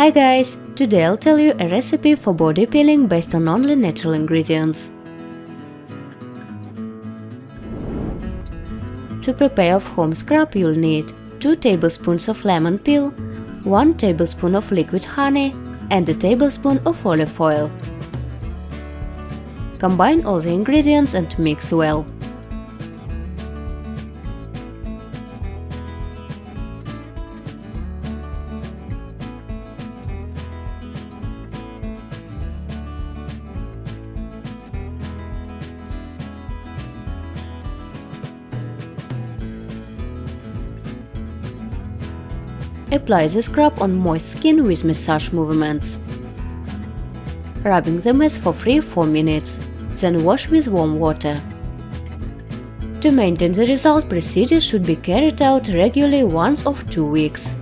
Hi guys! Today I'll tell you a recipe for body peeling based on only natural ingredients. To prepare home scrub you'll need 2 tablespoons of lemon peel, 1 tablespoon of liquid honey and a tablespoon of olive oil. Combine all the ingredients and mix well. Apply the scrub on moist skin with massage movements, rubbing the mess for 3–4 minutes, then wash with warm water. To maintain the result, procedure should be carried out regularly once or 2 weeks.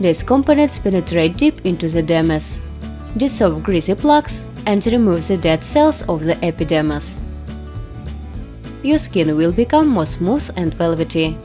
These components penetrate deep into the dermis, dissolve greasy plaques and remove the dead cells of the epidermis. Your skin will become more smooth and velvety.